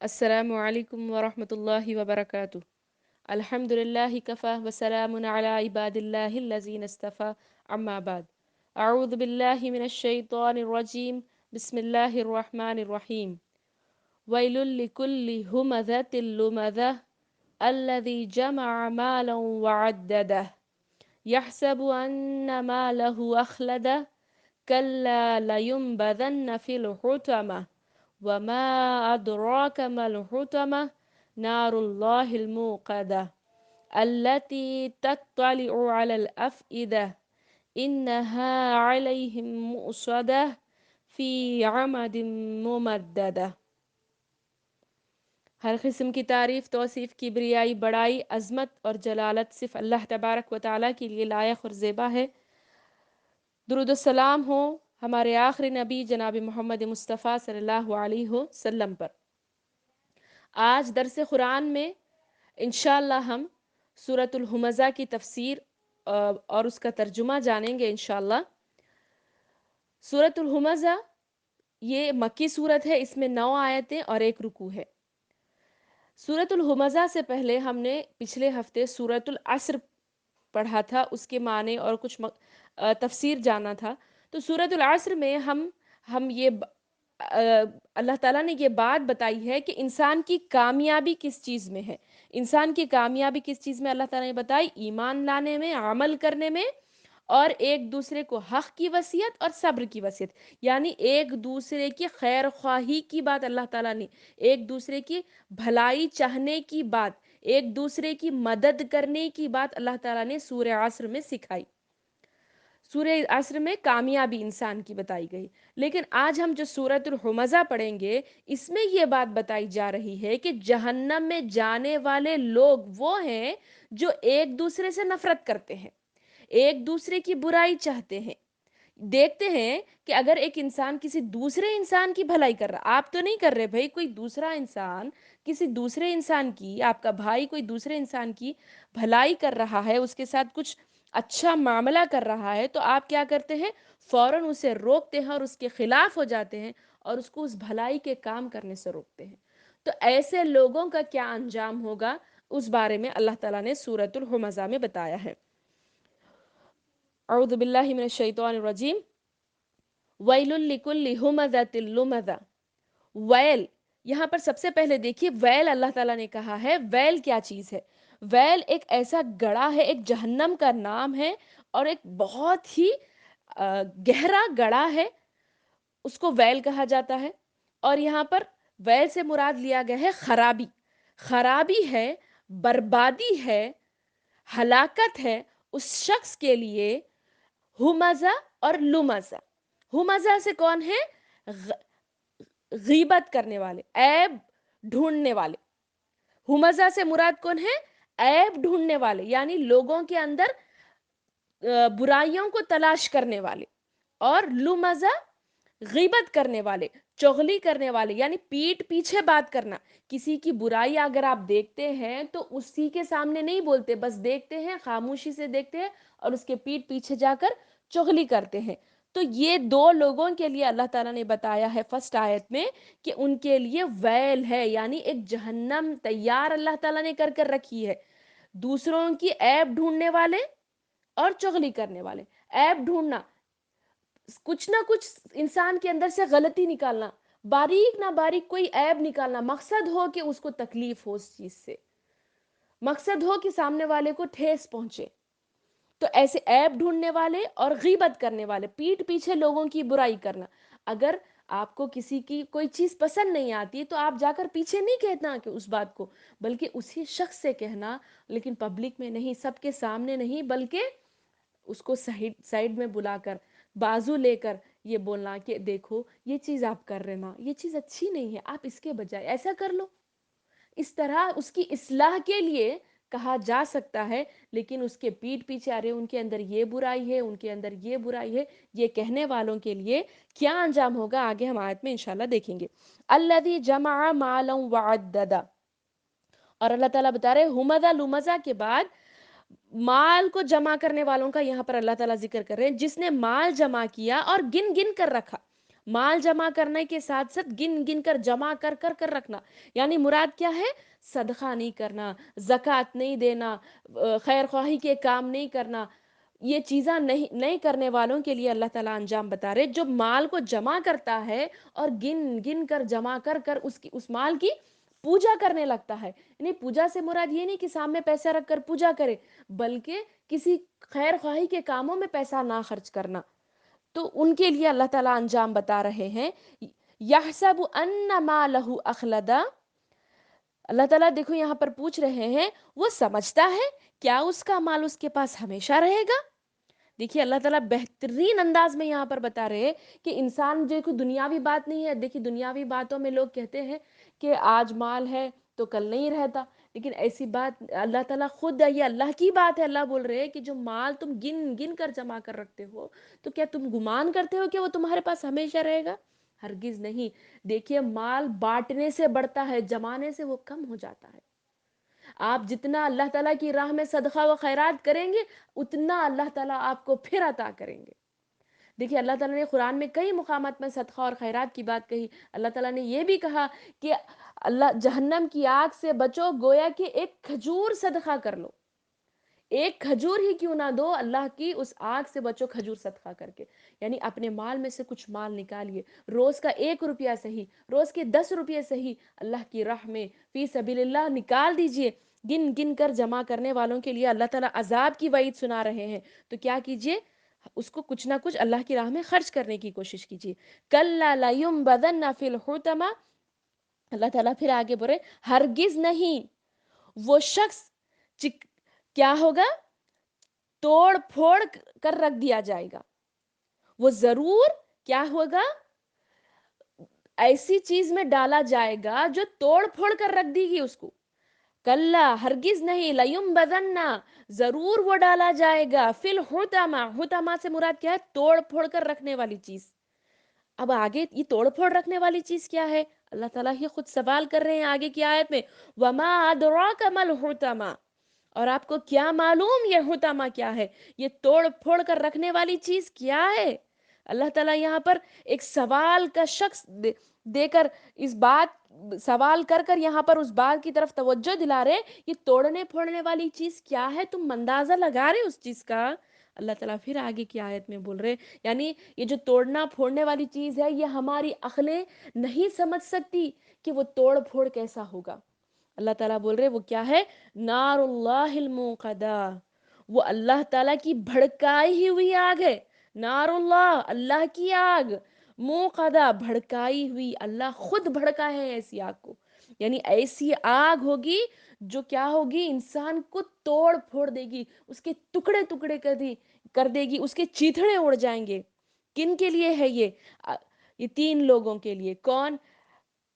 السلام عليكم ورحمة الله وبركاته. الحمد لله كفى وسلام على عباد الله الذين اصطفى. أما بعد، أعوذ بالله من الشيطان الرجيم. بسم الله الرحمن الرحيم. ويل لكل همزة لمزة الذي جمع مالا وعدده يحسب أن ماله أخلده كلا لينبذن في الحطمة وما أدراك ما الحطمة نار الله الموقدة التي تطلع على الأفئدة إنها عليهم مؤصدة في عمد ممددة۔ ہر قسم کی تعریف، توصیف، کبریائی، بڑائی، عظمت اور جلالت صرف اللہ تبارک و تعالیٰ کے لیے لائق اور زیبا ہے۔ درود و سلام ہو ہمارے آخری نبی جناب محمد مصطفیٰ صلی اللہ علیہ وسلم پر۔ آج درس قرآن میں انشاءاللہ ہم سورۃ الہمزہ کی تفسیر اور اس کا ترجمہ جانیں گے انشاءاللہ۔ سورۃ الہمزہ یہ مکی سورت ہے، اس میں 9 آیتیں اور 1 رکوع ہے۔ سورۃ الہمزہ سے پہلے ہم نے پچھلے ہفتے سورۃ العصر پڑھا تھا، اس کے معنی اور کچھ تفسیر جانا تھا۔ تو سورۃ العصر میں ہم یہ اللہ تعالیٰ نے یہ بات بتائی ہے کہ انسان کی کامیابی کس چیز میں ہے۔ انسان کی کامیابی کس چیز میں اللہ تعالیٰ نے بتائی؟ ایمان لانے میں، عمل کرنے میں، اور ایک دوسرے کو حق کی وصیت اور صبر کی وصیت، یعنی ایک دوسرے کی خیر خواہی کی بات اللہ تعالیٰ نے، ایک دوسرے کی بھلائی چاہنے کی بات، ایک دوسرے کی مدد کرنے کی بات اللہ تعالیٰ نے سورہ عصر میں سکھائی۔ سورہ عصر میں کامیابی انسان کی بتائی گئی، لیکن آج ہم جو سورۃ الہمزہ پڑھیں گے اس میں یہ بات بتائی جا رہی ہے کہ جہنم میں جانے والے لوگ وہ ہیں جو ایک دوسرے سے نفرت کرتے ہیں، ایک دوسرے کی برائی چاہتے ہیں۔ دیکھتے ہیں کہ اگر ایک انسان کسی دوسرے انسان کی بھلائی کر رہا، آپ تو نہیں کر رہے بھائی، کوئی دوسرا انسان کسی دوسرے انسان کی، آپ کا بھائی کوئی دوسرے انسان کی بھلائی کر رہا ہے، اس کے ساتھ کچھ اچھا معاملہ کر رہا ہے، تو آپ کیا کرتے ہیں؟ فوراً اسے روکتے ہیں اور اس کے خلاف ہو جاتے ہیں اور اس کو اس بھلائی کے کام کرنے سے روکتے ہیں۔ تو ایسے لوگوں کا کیا انجام ہوگا اس بارے میں اللہ تعالیٰ نے سورۃ الہمزہ میں بتایا ہے۔ اعوذ باللہ من الشیطان الرجیم۔ ویل لکل ہمزۃ لمزہ۔ ویل، یہاں پر سب سے پہلے دیکھیے ویل اللہ تعالیٰ نے کہا ہے۔ ویل کیا چیز ہے؟ ویل ایک ایسا گڑھا ہے، ایک جہنم کا نام ہے اور ایک بہت ہی گہرا گڑھا ہے، اس کو ویل کہا جاتا ہے۔ اور یہاں پر ویل سے مراد لیا گیا ہے خرابی، خرابی ہے، بربادی ہے، ہلاکت ہے اس شخص کے لیے۔ ہمزہ اور لمزہ، ہمزہ سے کون ہے؟ غیبت کرنے والے، عیب ڈھونڈنے والے۔ ہمزہ سے مراد کون ہے؟ عیب ڈھونڈنے والے، یعنی لوگوں کے اندر برائیوں کو تلاش کرنے والے۔ اور لمزہ غیبت کرنے والے، چغلی کرنے والے، یعنی پیٹھ پیچھے بات کرنا۔ کسی کی برائی اگر آپ دیکھتے ہیں تو اسی کے سامنے نہیں بولتے، بس دیکھتے ہیں، خاموشی سے دیکھتے ہیں اور اس کے پیٹھ پیچھے جا کر چغلی کرتے ہیں۔ تو یہ 2 لوگوں کے لیے اللہ تعالیٰ نے بتایا ہے فرسٹ آیت میں کہ ان کے لیے ویل ہے، یعنی ایک جہنم تیار اللہ تعالیٰ نے کر رکھی ہے۔ دوسروں کی عیب ڈھونڈنے والے اور چغلی کرنے والے۔ عیب ڈھونڈنا، کچھ نہ کچھ انسان کے اندر سے غلطی نکالنا، باریک نہ باریک کوئی عیب نکالنا، مقصد ہو کہ اس کو تکلیف ہو اس چیز سے، مقصد ہو کہ سامنے والے کو ٹھیس پہنچے۔ تو ایسے عیب ڈھونڈنے والے اور غیبت کرنے والے، پیٹھ پیچھے لوگوں کی برائی کرنا۔ اگر آپ کو کسی کی کوئی چیز پسند نہیں آتی تو آپ جا کر پیچھے نہیں کہنا کہ اس بات کو، بلکہ اسی شخص سے کہنا، لیکن پبلک میں نہیں، سب کے سامنے نہیں، بلکہ اس کو سائیڈ میں بلا کر، بازو لے کر یہ بولنا کہ دیکھو یہ چیز آپ کر رہے نا، یہ چیز اچھی نہیں ہے، آپ اس کے بجائے ایسا کر لو۔ اس طرح اس کی اصلاح کے لیے کہا جا سکتا ہے، لیکن اس کے پیٹھ پیچھے ارے ان کے اندر یہ برائی ہے، ان کے اندر یہ برائی ہے، یہ کہنے والوں کے لیے کیا انجام ہوگا آگے ہم آیت میں انشاءاللہ دیکھیں گے۔ الذی جمع مالا وعددا، اور اللہ تعالیٰ بتا رہے ہمزہ لمزہ کے بعد مال کو جمع کرنے والوں کا یہاں پر اللہ تعالیٰ ذکر کر رہے ہیں، جس نے مال جمع کیا اور گن گن کر رکھا۔ مال جمع کرنے کے ساتھ ساتھ گن گن کر جمع کر کر کر رکھنا، یعنی مراد کیا ہے؟ صدقہ نہیں کرنا، زکوٰۃ نہیں دینا، خیر خواہی کے کام نہیں کرنا، یہ چیزاں نہیں کرنے والوں کے لیے اللہ تعالیٰ انجام بتا رہے، جو مال کو جمع کرتا ہے اور گن گن کر جمع کر کر اس مال کی پوجا کرنے لگتا ہے. یعنی پوجا سے مراد یہ نہیں کہ سامنے پیسہ رکھ کر پوجا کرے، بلکہ کسی خیر خواہی کے کاموں میں پیسہ نہ خرچ کرنا. تو ان کے لیے اللہ تعالیٰ انجام بتا رہے ہیں. یحسب ان مالہ اخلدا، اللہ تعالیٰ دیکھو یہاں پر پوچھ رہے ہیں، وہ سمجھتا ہے کیا اس کا مال اس کے پاس ہمیشہ رہے گا؟ دیکھیے اللہ تعالیٰ بہترین انداز میں یہاں پر بتا رہے ہیں کہ انسان جو کوئی دنیاوی بات نہیں ہے. دیکھیے دنیاوی باتوں میں لوگ کہتے ہیں کہ آج مال ہے تو کل نہیں رہتا، لیکن ایسی بات اللہ تعالیٰ خود، یہ اللہ کی بات ہے. اللہ بول رہے ہیں کہ جو مال تم گن گن کر جمع کر رکھتے ہو، تو کیا تم گمان کرتے ہو کہ وہ تمہارے پاس ہمیشہ رہے گا؟ ہرگز نہیں. دیکھیے مال بانٹنے سے بڑھتا ہے، جمانے سے وہ کم ہو جاتا ہے. آپ جتنا اللہ تعالیٰ کی راہ میں صدقہ و خیرات کریں گے، اتنا اللہ تعالیٰ آپ کو پھر عطا کریں گے. دیکھیے اللہ تعالیٰ نے قرآن میں کئی مقامات میں صدقہ اور خیرات کی بات کہی. اللہ تعالیٰ نے یہ بھی کہا کہ اللہ جہنم کی آگ سے بچو، گویا کہ ایک کھجور صدقہ کر لو، ایک کھجور ہی کیوں نہ دو، اللہ کی اس آگ سے بچو کھجور صدقہ کر کے. یعنی اپنے مال میں سے کچھ مال نکالیے، روز کا 1 روپیہ صحیح، روز کے 10 روپیے صحیح، اللہ کی راہ میں فی سبیل اللہ نکال دیجئے. گن گن کر جمع کرنے والوں کے لیے اللہ تعالیٰ عذاب کی وعید سنا رہے ہیں. تو کیا کیجئے؟ اس کو کچھ نہ کچھ اللہ کی راہ میں خرچ کرنے کی کوشش کیجیے. کَلَّا لَيُنبَذَنَّ فِي الْحُطَمَةِ، اللہ تعالیٰ پھر آگے بولے ہرگز نہیں، وہ شخص کیا ہوگا؟ توڑ پھوڑ کر رکھ دیا جائے گا. وہ ضرور کیا ہوگا؟ ایسی چیز میں ڈالا جائے گا جو توڑ پھوڑ کر رکھ دی گی اس کو. کلا ہرگز نہیں، لَيُنبَذَنَّ ضرور وہ ڈالا جائے گا، فِي الْحُطَمَةِ، حطمہ سے مراد کیا ہے؟ توڑ پھوڑ کر رکھنے والی چیز. اب آگے یہ توڑ پھوڑ رکھنے والی چیز کیا ہے؟ اللہ تعالیٰ ہی خود سوال کر رہے ہیں آگے کی آیت میں، وَمَا أَدْرَاكَ مَا الْحُطَمَةُ، اور آپ کو کیا معلوم یہ حطمہ کیا ہے، یہ توڑ پھوڑ کر رکھنے والی چیز کیا ہے؟ اللہ تعالیٰ یہاں پر ایک سوال کا شخص دے کر اس بات سوال کر کر یہاں پر اس بات کی طرف توجہ دلا رہے، یہ توڑنے پھوڑنے والی چیز کیا ہے، تم اندازہ لگا رہے اس چیز کا؟ اللہ تعالیٰ پھر آگے کی آیت میں بول رہے، یعنی یہ جو توڑنا پھوڑنے والی چیز ہے، یہ ہماری عقلیں نہیں سمجھ سکتی کہ وہ توڑ پھوڑ کیسا ہوگا. اللہ تعالیٰ بول رہے وہ کیا ہے؟ نار اللہ الموقدہ، وہ اللہ تعالیٰ کی بھڑکائی ہوئی آگ ہے. نار اللہ، اللہ کی آگ، موقدہ بھڑکائی ہوئی، اللہ خود بھڑکا ہے ایسی آگ کو. یعنی ایسی آگ ہوگی جو کیا ہوگی؟ انسان کو توڑ پھوڑ دے گی، اس کے ٹکڑے ٹکڑے کر دے گی، اس کے چیتھڑے اڑ جائیں گے. کن کے لیے ہے یہ؟ یہ 3 لوگوں کے لیے. کون؟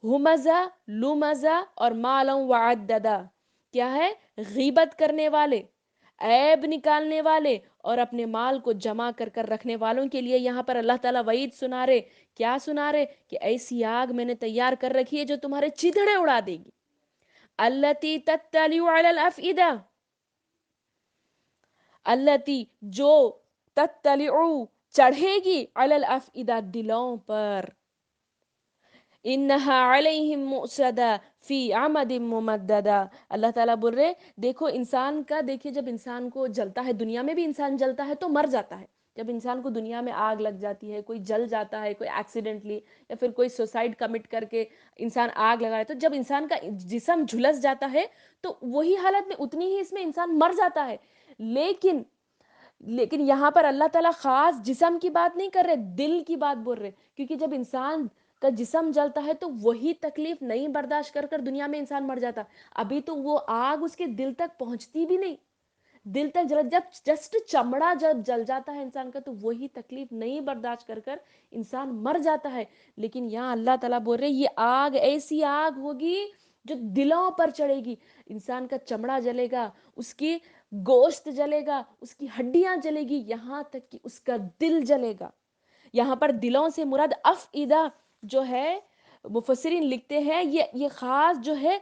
ہمزہ، لمزہ اور مالا وعددہ. کیا ہے؟ غیبت کرنے والے، عیب نکالنے والے اور اپنے مال کو جمع کر کر رکھنے والوں کے لیے یہاں پر اللہ تعالیٰ وعید سنا رہے. کیا سنا رہے؟ کہ ایسی آگ میں نے تیار کر رکھی ہے جو تمہارے چیتھڑے اڑا دے گی. التی تطلع علی الافئدہ، التی جو تطلع چڑھے گی، علی الافئدہ دلوں پر، انہا علیہم مؤصدہ فی عمد ممددہ. اللہ تعالیٰ بول رہے دیکھو انسان کا، دیکھیے جب انسان کو جلتا ہے، دنیا میں بھی انسان جلتا ہے تو مر جاتا ہے. جب انسان کو دنیا میں آگ لگ جاتی ہے، کوئی جل جاتا ہے، کوئی ایکسیڈنٹلی یا پھر کوئی سوسائڈ کمٹ کر کے انسان آگ لگا ہے، تو جب انسان کا جسم جھلس جاتا ہے تو وہی حالت میں اتنی ہی اس میں انسان مر جاتا ہے. لیکن یہاں پر اللہ تعالیٰ خاص جسم کی بات نہیں کر رہے، دل کی بات بول رہے. کیونکہ جب انسان کا جسم جلتا ہے تو وہی تکلیف نہیں برداشت کر کر دنیا میں انسان مر جاتا. ابھی تو وہ آگ اس کے دل تک پہنچتی بھی نہیں. دل تک جب جسٹ چمڑا جب جل جاتا ہے انسان کا تو وہی تکلیف نہیں برداشت کر کر انسان مر جاتا ہے. لیکن یہاں اللہ تعالیٰ بول رہے یہ آگ ایسی آگ ہوگی جو دلوں پر چڑھے گی. انسان کا چمڑا جلے گا، اس کی گوشت جلے گا، اس کی ہڈیاں جلے گی، یہاں تک کہ اس کا دل جلے گا. یہاں پر دلوں سے مراد افئدہ جو ہے، مفسرین لکھتے ہیں یہ خاص جو ہے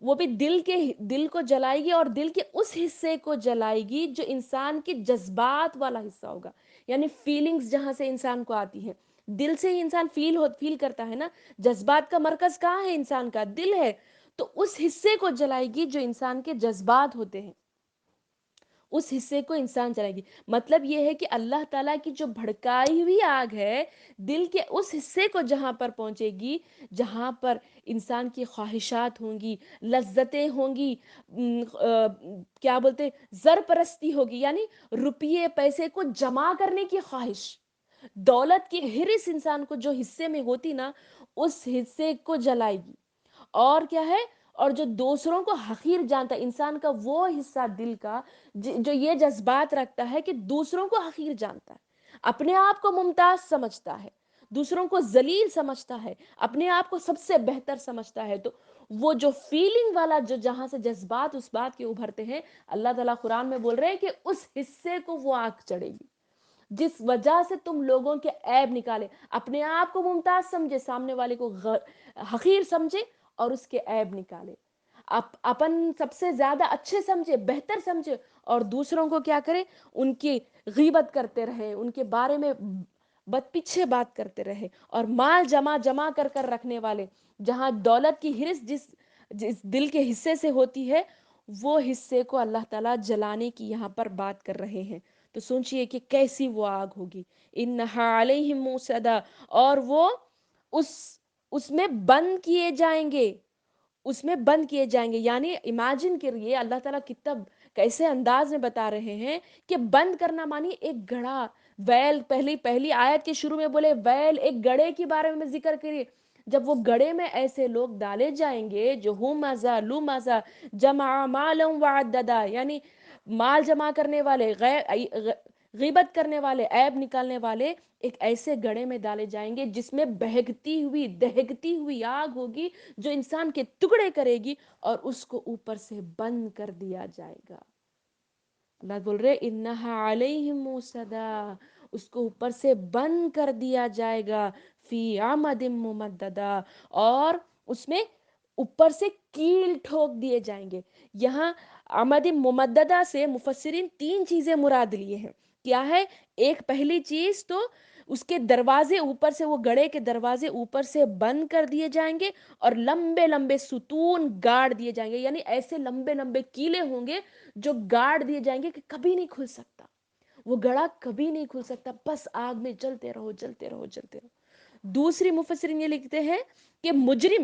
وہ بھی دل کو جلائے گی، اور دل کے اس حصے کو جلائے گی جو انسان کے جذبات والا حصہ ہوگا. یعنی فیلنگز جہاں سے انسان کو آتی ہیں. دل سے ہی انسان فیل کرتا ہے نا. جذبات کا مرکز کہاں ہے؟ انسان کا دل ہے. تو اس حصے کو جلائے گی جو انسان کے جذبات ہوتے ہیں، اس حصے کو انسان جلائے گی. مطلب یہ ہے کہ اللہ تعالیٰ کی جو بھڑکائی ہوئی آگ ہے دل کے اس حصے کو جہاں پر پہنچے گی، جہاں پر انسان کی خواہشات ہوں گی، لذتیں ہوں گی، کیا بولتے، زر پرستی ہوگی، یعنی روپیے پیسے کو جمع کرنے کی خواہش، دولت کی ہرس انسان کو جو حصے میں ہوتی نا، اس حصے کو جلائے گی. اور کیا ہے؟ اور جو دوسروں کو حقیر جانتا ہے، انسان کا وہ حصہ دل کا جو یہ جذبات رکھتا ہے کہ دوسروں کو حقیر جانتا ہے، اپنے آپ کو ممتاز سمجھتا ہے، دوسروں کو ذلیل سمجھتا ہے، اپنے آپ کو سب سے بہتر سمجھتا ہے. تو وہ جو فیلنگ والا جو جہاں سے جذبات اس بات کے ابھرتے ہیں، اللہ تعالیٰ قرآن میں بول رہے ہیں کہ اس حصے کو وہ آگ چڑھے گی جس وجہ سے تم لوگوں کے عیب نکالے، اپنے آپ کو ممتاز سمجھے، سامنے والے کو حقیر سمجھے اور اس کے عیب نکالے، اپن سب سے زیادہ اچھے سمجھے، بہتر سمجھے، اور دوسروں کو کیا کرے؟ ان کی غیبت کرتے رہے، ان کے بارے میں بد پیچھے بات کرتے رہے. اور مال جمع جمع کر کر رکھنے والے، جہاں دولت کی ہرس جس دل کے حصے سے ہوتی ہے، وہ حصے کو اللہ تعالیٰ جلانے کی یہاں پر بات کر رہے ہیں. تو سوچئے کہ کیسی وہ آگ ہوگی. انہا علیہم موصدا، اور وہ اس میں بند کیے جائیں گے، اس میں بند کیے جائیں گے. یعنی امیجن کریے اللہ تعالیٰ کتنا کیسے انداز میں بتا رہے ہیں کہ بند کرنا مانی ایک گڑھا، ویل، پہلی آیت کے شروع میں بولے ویل، ایک گڑھے کے بارے میں ذکر کریے. جب وہ گڑھے میں ایسے لوگ ڈالے جائیں گے جو ہمزہ لمزہ جمع مالا وعددا، یعنی مال جمع کرنے والے، غیبت کرنے والے، عیب نکالنے والے، ایک ایسے گڑھے میں ڈالے جائیں گے جس میں بہکتی ہوئی دہکتی ہوئی آگ ہوگی جو انسان کے ٹکڑے کرے گی اور اس کو اوپر سے بند کر دیا جائے گا. اللہ بول رہے انہا علیہم موصدا، اس کو اوپر سے بند کر دیا جائے گا، فی عمد ممددہ، اور اس میں اوپر سے کیل ٹھوک دیے جائیں گے. یہاں عمد ممددہ سے مفسرین 3 چیزیں مراد لیے ہیں. کیا ہے؟ ایک پہلی چیز تو اس کے دروازے اوپر سے، وہ گڑھے کے دروازے اوپر سے بند کر دیے جائیں گے اور لمبے لمبے ستون گاڑ دیے جائیں گے، یعنی ایسے لمبے لمبے کیلے ہوں گے جو گاڑ دیے جائیں گے کہ کبھی نہیں کھل سکتا، وہ گڑھا کبھی نہیں کھل سکتا، بس آگ میں جلتے رہو جلتے رہو جلتے رہو. دوسری مفسرین یہ لکھتے ہیں کہ مجرم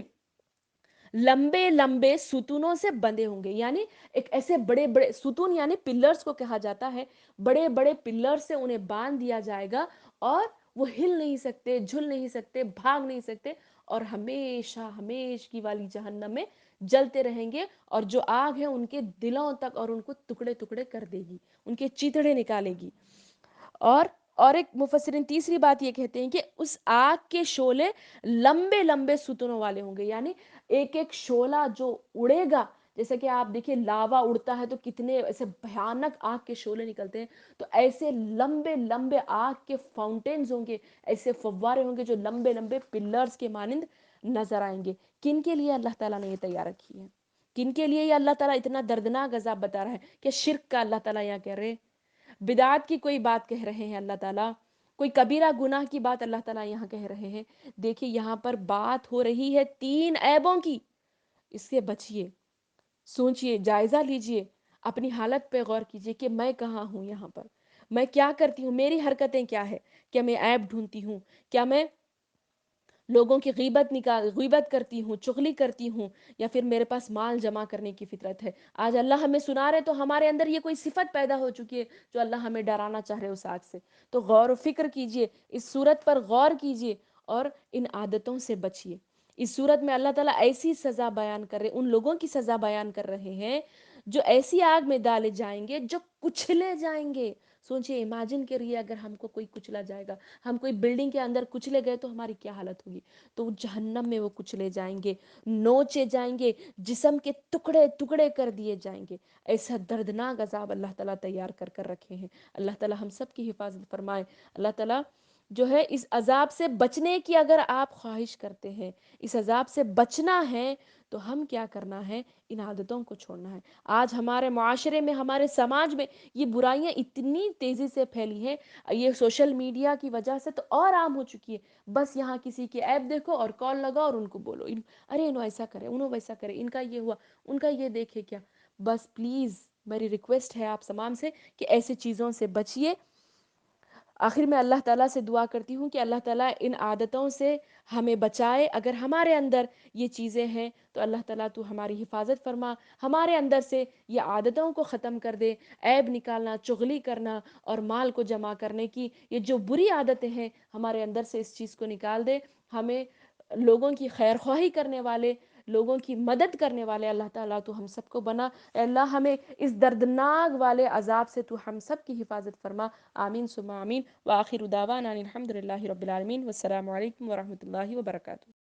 لمبے لمبے ستونوں سے بندے ہوں گے، یعنی ایک ایسے بڑے بڑے ستون، یعنی پلرز کو کہا جاتا ہے، بڑے بڑے پلر سے انہیں باندھ دیا جائے گا اور وہ ہل نہیں سکتے، جھل نہیں سکتے، بھاگ نہیں سکتے، اور ہمیشہ ہمیش کی والی جہنم میں جلتے رہیں گے. اور جو آگ ہے ان کے دلوں تک اور ان کو ٹکڑے ٹکڑے کر دے گی، ان کے چیتڑے نکالے گی. اور ایک مفسرین تیسری بات یہ کہتے ہیں کہ اس آگ کے شعلے لمبے لمبے ستونوں والے ہوں گے، یعنی ایک ایک شعلہ جو اڑے گا، جیسے کہ آپ دیکھیں لاوا اڑتا ہے تو کتنے ایسے بھیانک آگ کے شعلے نکلتے ہیں، تو ایسے لمبے لمبے آگ کے فاؤنٹینز ہوں گے، ایسے فوارے ہوں گے جو لمبے لمبے پلرز کے مانند نظر آئیں گے. کن کے لیے اللہ تعالیٰ نے یہ تیار رکھی ہے؟ کن کے لیے یہ اللہ تعالیٰ اتنا دردناک عذاب بتا رہا ہے؟ کہ شرک کا اللہ تعالیٰ یہاں کہہ رہے ہیں، بدعات کی کوئی بات کہہ رہے ہیں اللہ تعالیٰ، کوئی کبیرہ گناہ کی بات اللہ تعالیٰ یہاں کہہ رہے ہیں. دیکھیے یہاں پر بات ہو رہی ہے 3 عیبوں کی، اس سے بچیے، سوچئے، جائزہ لیجئے، اپنی حالت پہ غور کیجئے کہ میں کہاں ہوں، یہاں پر میں کیا کرتی ہوں، میری حرکتیں کیا ہے؟ کیا میں عیب ڈھونڈتی ہوں؟ کیا میں لوگوں کی غیبت کرتی ہوں، چغلی کرتی ہوں، یا پھر میرے پاس مال جمع کرنے کی فطرت ہے؟ آج اللہ ہمیں سنا رہے تو ہمارے اندر یہ کوئی صفت پیدا ہو چکی ہے جو اللہ ہمیں ڈرانا چاہ رہے اس آگ سے. تو غور و فکر کیجئے، اس صورت پر غور کیجئے اور ان عادتوں سے بچیے. اس صورت میں اللہ تعالیٰ ایسی سزا بیان کر رہے، ان لوگوں کی سزا بیان کر رہے ہیں جو ایسی آگ میں ڈالے جائیں گے، جو کچلے جائیں گے. سوچئے، امیجن کریے اگر ہم کو کوئی کچلا جائے گا، ہم کوئی بلڈنگ کے اندر کچلے گئے تو ہماری کیا حالت ہوگی؟ تو جہنم میں وہ کچلے جائیں گے، نوچے جائیں گے، جسم کے ٹکڑے ٹکڑے کر دیے جائیں گے. ایسا دردناک عذاب اللہ تعالیٰ تیار کر کر رکھے ہیں. اللہ تعالیٰ ہم سب کی حفاظت فرمائے. اللہ تعالیٰ جو ہے اس عذاب سے بچنے کی اگر آپ خواہش کرتے ہیں، اس عذاب سے بچنا ہے، تو ہم کیا کرنا ہے؟ ان عادتوں کو چھوڑنا ہے۔ آج ہمارے معاشرے میں، ہمارے سماج میں یہ برائیاں اتنی تیزی سے پھیلی ہیں، یہ سوشل میڈیا کی وجہ سے تو اور عام ہو چکی ہے۔ بس یہاں کسی کی ایپ دیکھو اور کال لگاؤ اور ان کو بولو، ارے انہوں ایسا کرے، انہوں ویسا کرے، ان کا یہ ہوا، ان کا یہ دیکھے کیا۔ بس پلیز میری ریکویسٹ ہے آپ تمام سے کہ ایسی چیزوں سے بچیے۔ آخر میں اللہ تعالیٰ سے دعا کرتی ہوں کہ اللہ تعالیٰ ان عادتوں سے ہمیں بچائے۔ اگر ہمارے اندر یہ چیزیں ہیں تو اللہ تعالیٰ تو ہماری حفاظت فرما، ہمارے اندر سے یہ عادتوں کو ختم کر دے۔ عیب نکالنا، چغلی کرنا اور مال کو جمع کرنے کی یہ جو بری عادتیں ہیں، ہمارے اندر سے اس چیز کو نکال دے۔ ہمیں لوگوں کی خیر خواہی کرنے والے، لوگوں کی مدد کرنے والے اللہ تعالیٰ تو ہم سب کو بنا۔ اے اللہ ہمیں اس دردناک والے عذاب سے تو ہم سب کی حفاظت فرما۔ آمین ثم آمین۔ وآخر دعوانا ان الحمد للہ رب العالمین، والسلام علیکم ورحمۃ اللہ وبرکاتہ۔